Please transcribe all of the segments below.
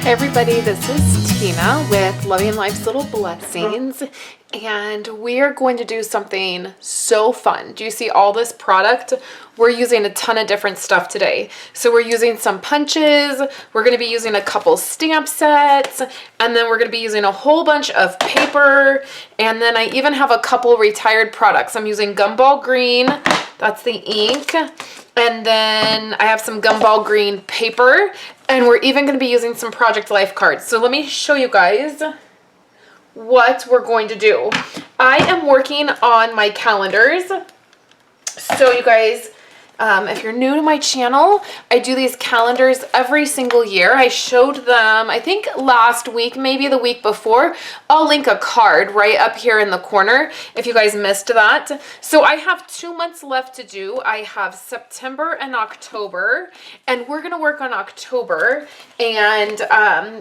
Hey everybody, this is Tina with Loving Life's Little Blessings, and we are going to do something so fun. Do you see all this product? We're using a ton of different stuff today. So we're using some punches, we're going to be using a couple stamp sets, and then we're going to be using a whole bunch of paper, and then I even have a couple retired products. I'm using Gumball Green, that's the ink, and then I have some Gumball Green paper, and we're even going to be using some Project Life cards. So let me show you guys what we're going to do. I am working on my calendars. So you guys, if you're new to my channel, I do these calendars every single year. I showed them, I think last week, maybe the week before. I'll link a card right up here in the corner if you guys missed that. So I have 2 months left to do. I have September and October, and we're gonna work on October and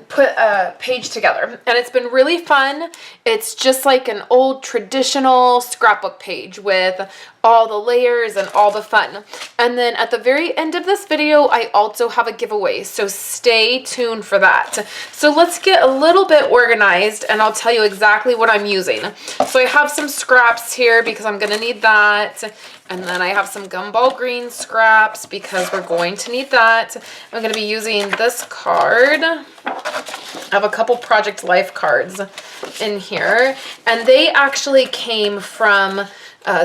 put a page together. And it's been really fun. It's just like an old traditional scrapbook page with all the layers and all the fun. And then at the very end of this video, I also have a giveaway, so stay tuned for that. So let's get a little bit organized and I'll tell you exactly what I'm using. So I have some scraps here because I'm gonna need that. And then I have some Gumball Green scraps because we're going to need that. I'm gonna be using this card. I have a couple Project Life cards in here, and they actually came from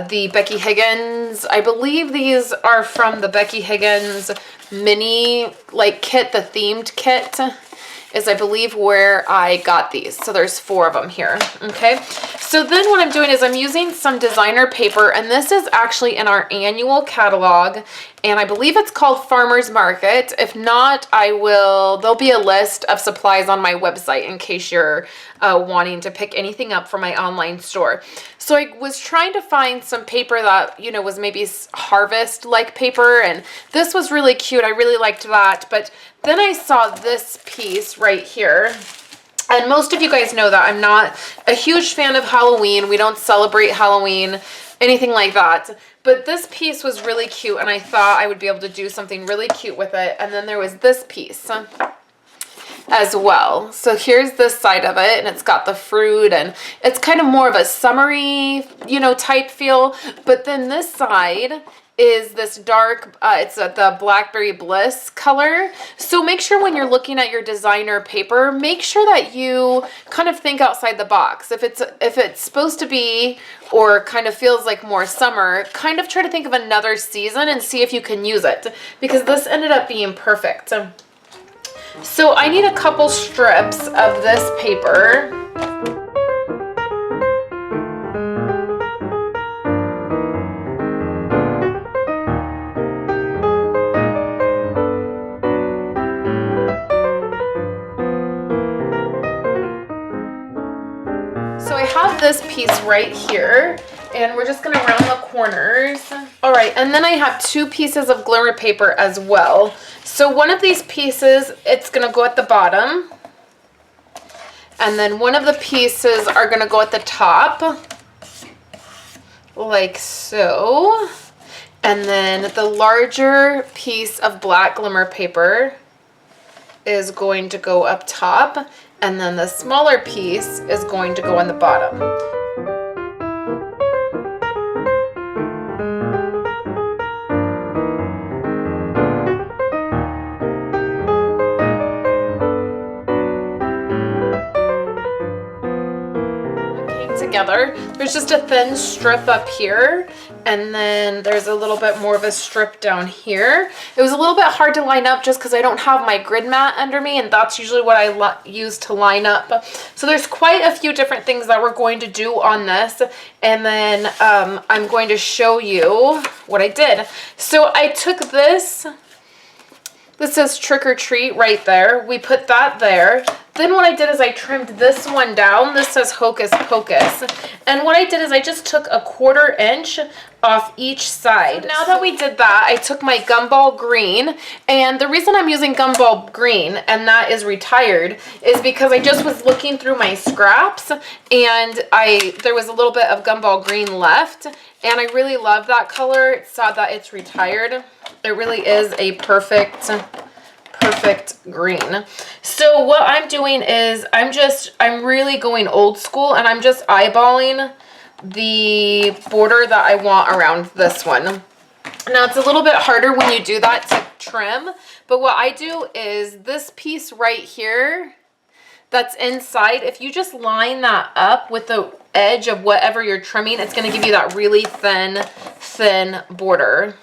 the Becky Higgins. I believe these are from the Becky Higgins mini kit, the themed kit is I believe where I got these. So there's 4 of them here, okay? So then what I'm doing is I'm using some designer paper, and this is actually in our annual catalog, and I believe it's called Farmer's Market. If not, there'll be a list of supplies on my website in case you're wanting to pick anything up from my online store. So I was trying to find some paper that, you know, was maybe harvest-like paper, and this was really cute. I really liked that, but then I saw this piece right here. And most of you guys know that I'm not a huge fan of Halloween. We don't celebrate Halloween, anything like that. But this piece was really cute, and I thought I would be able to do something really cute with it. And then there was this piece as well. So here's this side of it, and it's got the fruit, and it's kind of more of a summery, you know, type feel. But then this side is this dark, it's the Blackberry Bliss color. So make sure when you're looking at your designer paper, make sure that you kind of think outside the box. If it's supposed to be or kind of feels like more summer, kind of try to think of another season and see if you can use it, because this ended up being perfect. So I need a couple strips of this paper. So I have this piece right here, and we're just gonna round the corners. All right, and then I have 2 pieces of glimmer paper as well. So one of these pieces, it's gonna go at the bottom, and then one of the pieces are gonna go at the top, like so. And then the larger piece of black glimmer paper is going to go up top, and then the smaller piece is going to go on the bottom. Together. There's just a thin strip up here, and then there's a little bit more of a strip down here. It was a little bit hard to line up just because I don't have my grid mat under me, and that's usually what I use to line up. So there's quite a few different things that we're going to do on this, and then I'm going to show you what I did. So I took this. This says Trick or Treat right there. We put that there. Then what I did is I trimmed this one down. This says Hocus Pocus. And what I did is I just took a 1/4 inch off each side. So now that we did that, I took my Gumball Green. And the reason I'm using Gumball Green, and that is retired, is because I just was looking through my scraps, and there was a little bit of Gumball Green left. And I really love that color. It's sad that it's retired. It really is a perfect green. So what I'm doing is I'm really going old school, and I'm just eyeballing the border that I want around this one. Now it's a little bit harder when you do that to trim, but what I do is this piece right here that's inside, if you just line that up with the edge of whatever you're trimming, it's going to give you that really thin border.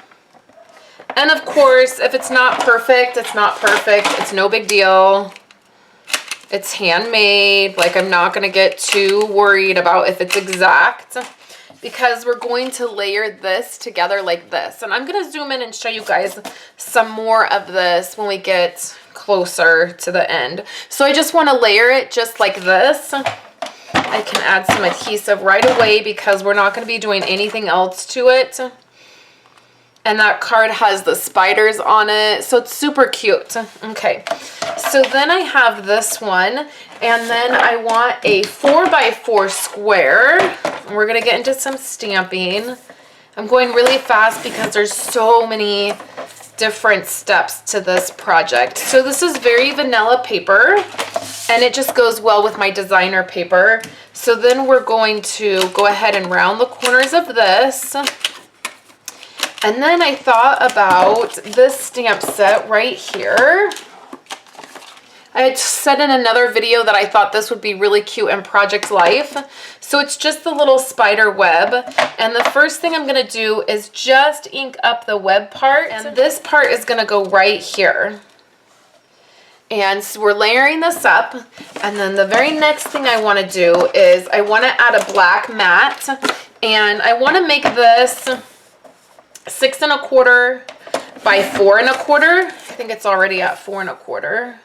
And of course, if it's not perfect, it's not perfect. It's no big deal. It's handmade. Like, I'm not going to get too worried about if it's exact, because we're going to layer this together like this. And I'm going to zoom in and show you guys some more of this when we get closer to the end. So I just want to layer it just like this. I can add some adhesive right away because we're not going to be doing anything else to it. And that card has the spiders on it, so it's super cute. Okay, so then I have this one, and then I want a 4x4 square. And we're gonna get into some stamping. I'm going really fast because there's so many different steps to this project. So this is very vanilla paper, and it just goes well with my designer paper. So then we're going to go ahead and round the corners of this. And then I thought about this stamp set right here. I had said in another video that I thought this would be really cute in Project Life. So it's just the little spider web. And the first thing I'm going to do is just ink up the web part. And this part is going to go right here. And so we're layering this up. And then the very next thing I want to do is I want to add a black mat. And I want to make this 6 1/4 by 4 1/4. I think it's already at 4 1/4.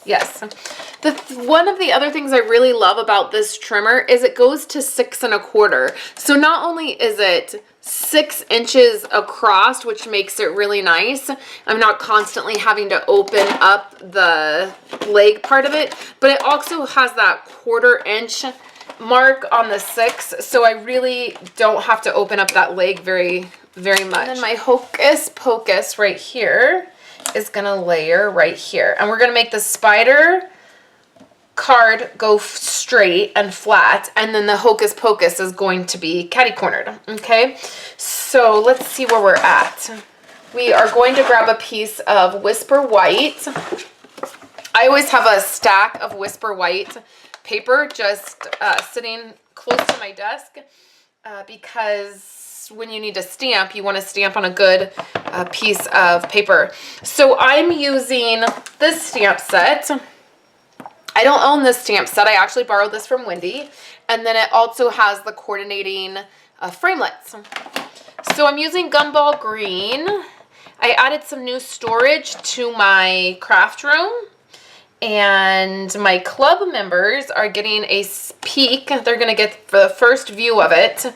Yes. One of the other things I really love about this trimmer is it goes to 6 1/4. So not only is it 6 inches across, which makes it really nice. I'm not constantly having to open up the leg part of it, but it also has that 1/4 inch mark on the 6, so I really don't have to open up that leg very much. And then my Hocus Pocus right here is gonna layer right here, and we're gonna make the spider card go straight and flat, and then the Hocus Pocus is going to be catty-cornered. Okay, so let's see where we're at. We are going to grab a piece of Whisper White. I always have a stack of Whisper White paper just sitting close to my desk because when you need to stamp, you want to stamp on a good piece of paper. So I'm using this stamp set. I don't own this stamp set. I actually borrowed this from Wendy. And then it also has the coordinating framelits. So I'm using Gumball Green. I added some new storage to my craft room. And my club members are getting a peek. They're going to get the first view of it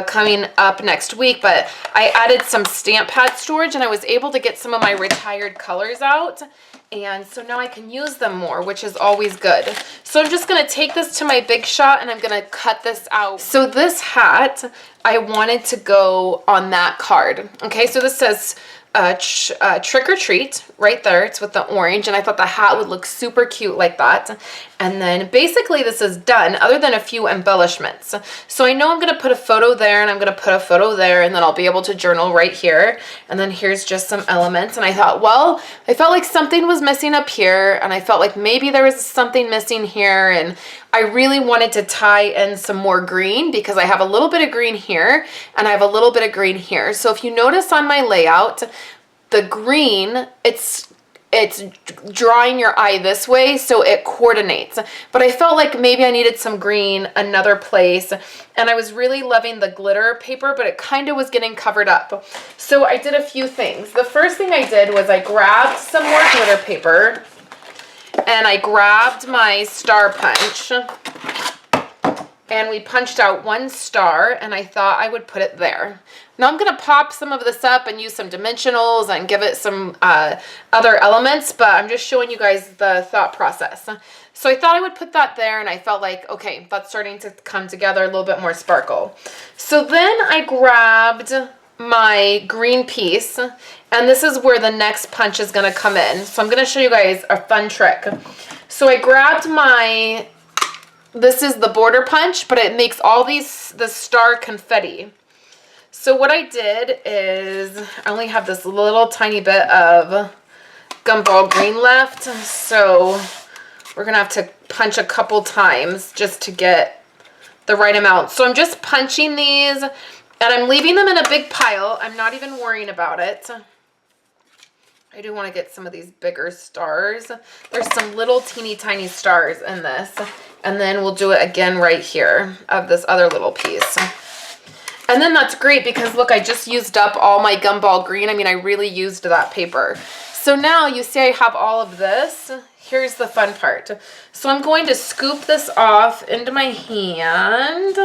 coming up next week. But I added some stamp pad storage, and I was able to get some of my retired colors out. And so now I can use them more, which is always good. So I'm just going to take this to my Big Shot, and I'm going to cut this out. So this hat, I wanted to go on that card. Okay, so this says Trick or Treat right there. It's with the orange, and I thought the hat would look super cute like that. And then basically this is done other than a few embellishments. So I know I'm going to put a photo there, and I'm going to put a photo there, and then I'll be able to journal right here. And then here's just some elements. And I thought, well, I felt like something was missing up here, and I felt like maybe there was something missing here, and I really wanted to tie in some more green because I have a little bit of green here and I have a little bit of green here. So if you notice on my layout, the green, it's drawing your eye this way, so it coordinates. But I felt like maybe I needed some green another place, and I was really loving the glitter paper, but it kind of was getting covered up. So I did a few things. The first thing I did was I grabbed some more glitter paper, and I grabbed my star punch, and we punched out one star, and I thought I would put it there. Now I'm going to pop some of this up and use some dimensionals and give it some other elements, but I'm just showing you guys the thought process. So I thought I would put that there, and I felt like, okay, that's starting to come together, a little bit more sparkle. So then I grabbed my green piece, and this is where the next punch is gonna come in. So I'm gonna show you guys a fun trick. So I grabbed my, this is the border punch, but it makes all the star confetti. So what I did is, I only have this little tiny bit of gumball green left, so we're gonna have to punch a couple times just to get the right amount. So I'm just punching these, and I'm leaving them in a big pile. I'm not even worrying about it. I do want to get some of these bigger stars. There's some little teeny tiny stars in this. And then we'll do it again right here of this other little piece. And then that's great because look, I just used up all my gumball green. I mean, I really used that paper. So now you see I have all of this. Here's the fun part. So I'm going to scoop this off into my hand.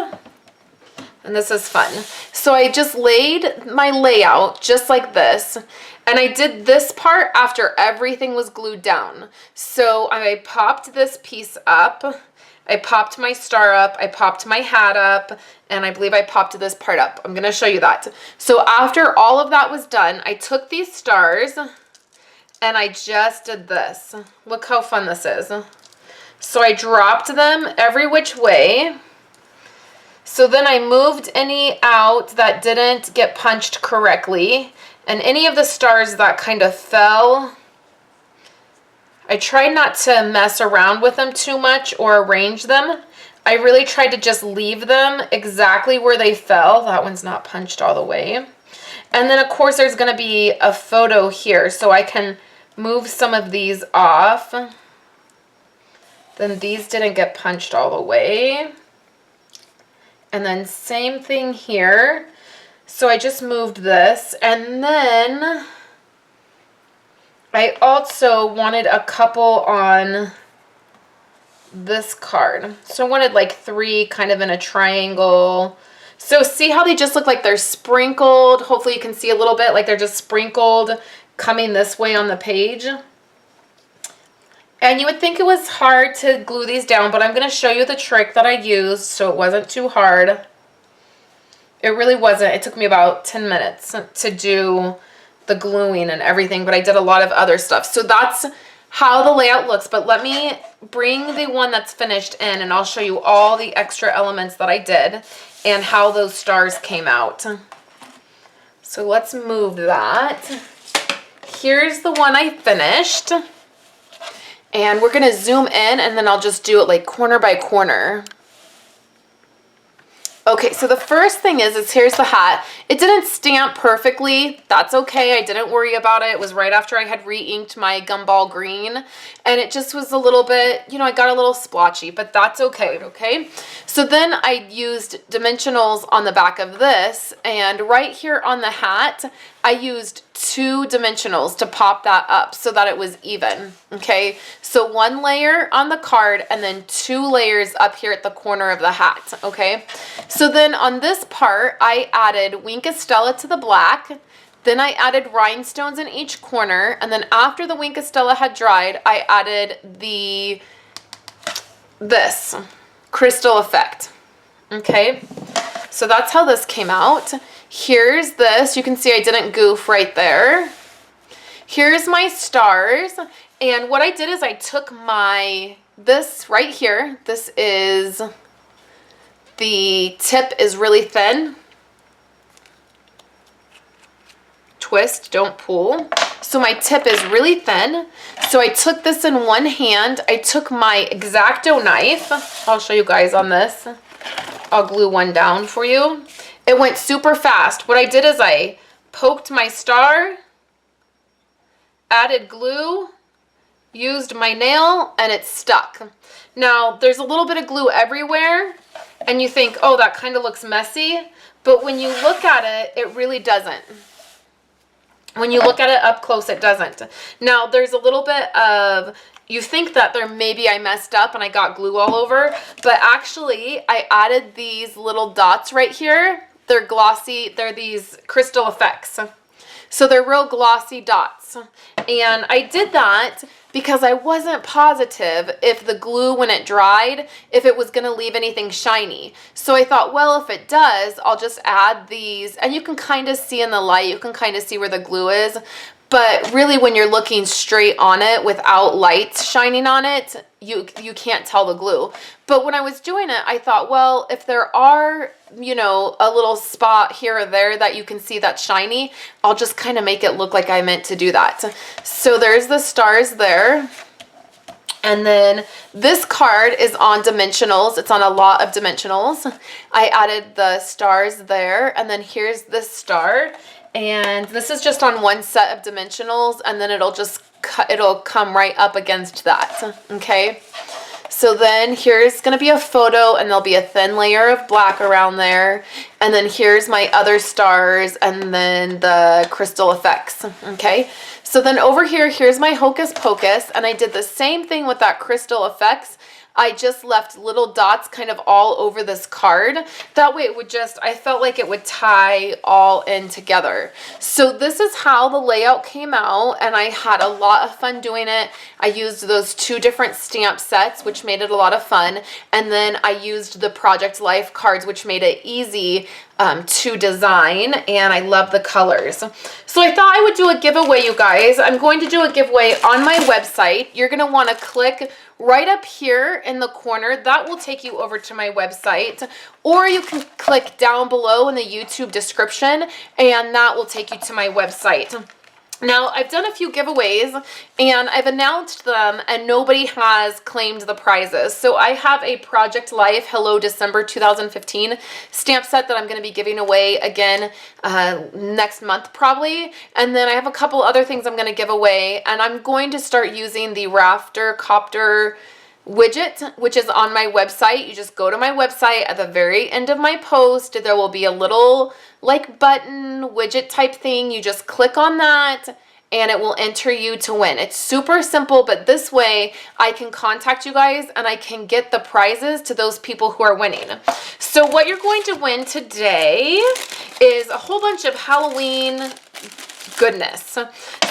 And this is fun. So I just laid my layout just like this. And I did this part after everything was glued down. So I popped this piece up. I popped my star up. I popped my hat up. And I believe I popped this part up. I'm going to show you that. So after all of that was done, I took these stars and I just did this. Look how fun this is. So I dropped them every which way. So then I moved any out that didn't get punched correctly, and any of the stars that kind of fell, I tried not to mess around with them too much or arrange them. I really tried to just leave them exactly where they fell. That one's not punched all the way. And then of course there's going to be a photo here, so I can move some of these off. Then these didn't get punched all the way. And then same thing here. So I just moved this. And then I also wanted a couple on this card. So I wanted like 3 kind of in a triangle. So see how they just look like they're sprinkled? Hopefully you can see a little bit like they're just sprinkled coming this way on the page. And you would think it was hard to glue these down, but I'm going to show you the trick that I used so it wasn't too hard. It really wasn't. It took me about 10 minutes to do the gluing and everything, but I did a lot of other stuff. So that's how the layout looks, but let me bring the one that's finished in and I'll show you all the extra elements that I did and how those stars came out. So let's move that. Here's the one I finished. And we're going to zoom in and then I'll just do it like corner by corner. Okay, so the first thing is here's the hat. It didn't stamp perfectly. That's okay. I didn't worry about it. It was right after I had re-inked my gumball green. And it just was a little bit, you know, I got a little splotchy, but that's okay, okay? So then I used dimensionals on the back of this. And right here on the hat, I used 2 dimensionals to pop that up so that it was even, okay? So 1 layer on the card and then 2 layers up here at the corner of the hat, okay? So then on this part, I added Wink Estella to the black. Then I added rhinestones in each corner. And then after the Wink Estella had dried, I added this crystal effect, okay? So that's how this came out. Here's this. You can see I didn't goof right there. Here's my stars. And what I did is I took this right here. This is, the tip is really thin. Twist, don't pull. So my tip is really thin. So I took this in one hand. I took my X-Acto knife. I'll show you guys on this. I'll glue one down for you. It went super fast. What I did is I poked my star, added glue, used my nail, and it stuck. Now, there's a little bit of glue everywhere, and you think, oh, that kind of looks messy. But when you look at it, it really doesn't. When you look at it up close, it doesn't. Now, there's a little bit of, you think that maybe I messed up and I got glue all over, but actually I added these little dots right here. They're glossy, they're these crystal effects. So they're real glossy dots. And I did that because I wasn't positive if the glue, when it dried, if it was going to leave anything shiny. So I thought, well, if it does, I'll just add these. And you can kind of see in the light, you can kind of see where the glue is. But really, when you're looking straight on it without lights shining on it, you can't tell the glue. But when I was doing it, I thought, well, if there are, you know, a little spot here or there that you can see that's shiny, I'll just kind of make it look like I meant to do that. So there's the stars there. And then this card is on dimensionals. It's on a lot of dimensionals. I added the stars there. And then here's this star. And this is just on one set of dimensionals, and then it'll come right up against that, okay? So then here's going to be a photo, and there'll be a thin layer of black around there. And then here's my other stars, and then the crystal effects, okay? So then over here, here's my Hocus Pocus, and I did the same thing with that crystal effects. I just left little dots kind of all over this card. That way it would just, I felt like it would tie all in together. So this is how the layout came out, and I had a lot of fun doing it. I used those 2 different stamp sets, which made it a lot of fun. And then I used the Project Life cards, which made it easy to design, and I love the colors. So I thought I would do a giveaway, you guys. I'm going to do a giveaway on my website. You're going to want to click right up here in the corner. That will take you over to my website, or you can click down below in the YouTube description, and that will take you to my website. Now, I've done a few giveaways, and I've announced them, and nobody has claimed the prizes. So I have a Project Life Hello December 2015 stamp set that I'm going to be giving away again next month probably. And then I have a couple other things I'm going to give away, and I'm going to start using the Rafter Copter widget, which is on my website. You just go to my website. At the very end of my post, there will be a little like button widget type thing. You just click on that and it will enter you to win. It's super simple, but this way I can contact you guys and I can get the prizes to those people who are winning. So what you're going to win today is a whole bunch of Halloween goodness.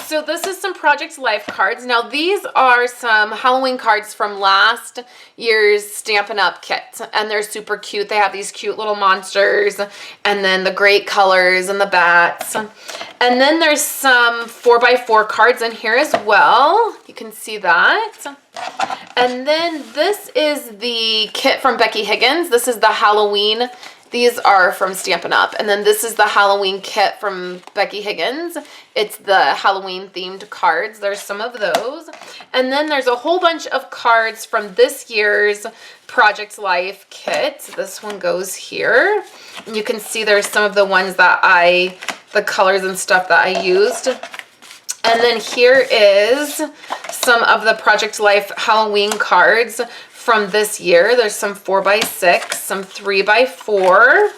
So this is some Project Life cards. Now these are some Halloween cards from last year's Stampin' Up kit, and they're super cute. They have these cute little monsters, and then the great colors and the bats. And then there's some 4x4 cards in here as well. You can see that. And then this is the kit from Becky Higgins. This is the Halloween. These are from Stampin' Up. And then this is the Halloween kit from Becky Higgins. It's the Halloween themed cards. There's some of those. And then there's a whole bunch of cards from this year's Project Life kit. This one goes here. And you can see there's some of the ones that the colors and stuff that I used. And then here is some of the Project Life Halloween cards from this year. There's some 4x6, some 3x4.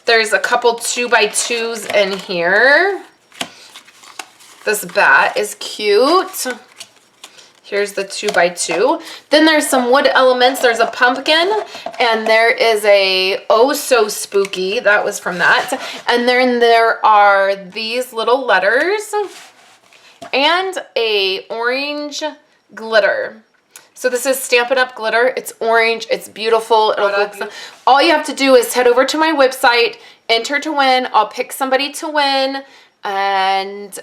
There's a couple 2x2s in here. This bat is cute. Here's the 2x2. Then there's some wood elements. There's a pumpkin, and there is a oh so spooky. That was from that. And then there are these little letters and a orange glitter. So this is Stampin' Up glitter. It's orange. It's beautiful. All you have to do is head over to my website, enter to win. I'll pick somebody to win, and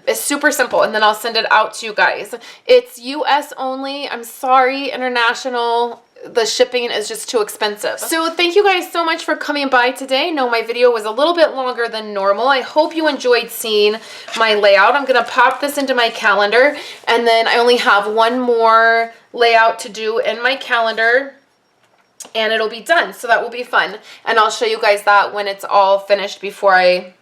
it's super simple. And then I'll send it out to you guys. It's US only. I'm sorry, international. The shipping is just too expensive. So thank you guys so much for coming by today. No, my video was a little bit longer than normal. I hope you enjoyed seeing my layout. I'm gonna pop this into my calendar, and then I only have one more layout to do in my calendar, and it'll be done. So that will be fun. And I'll show you guys that when it's all finished before I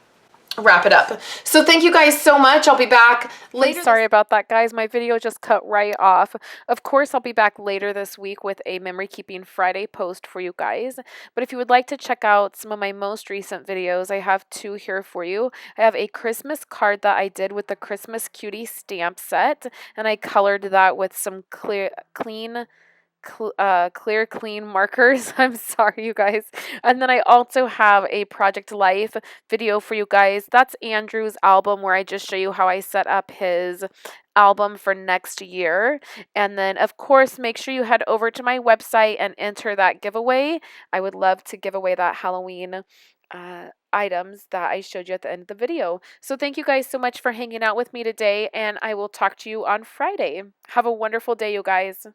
wrap it up. So thank you guys so much. I'll be back later. Sorry about that, guys. My video just cut right off. Of course, I'll be back later this week with a Memory Keeping Friday post for you guys. But if you would like to check out some of my most recent videos, I have 2 here for you. I have a Christmas card that I did with the Christmas Cutie stamp set, and I colored that with some clean clear clean markers. I'm sorry, you guys. And then I also have a Project Life video for you guys. That's Andrew's album where I just show you how I set up his album for next year. And then, of course, make sure you head over to my website and enter that giveaway. I would love to give away that Halloween items that I showed you at the end of the video. So thank you guys so much for hanging out with me today, and I will talk to you on Friday. Have a wonderful day, you guys.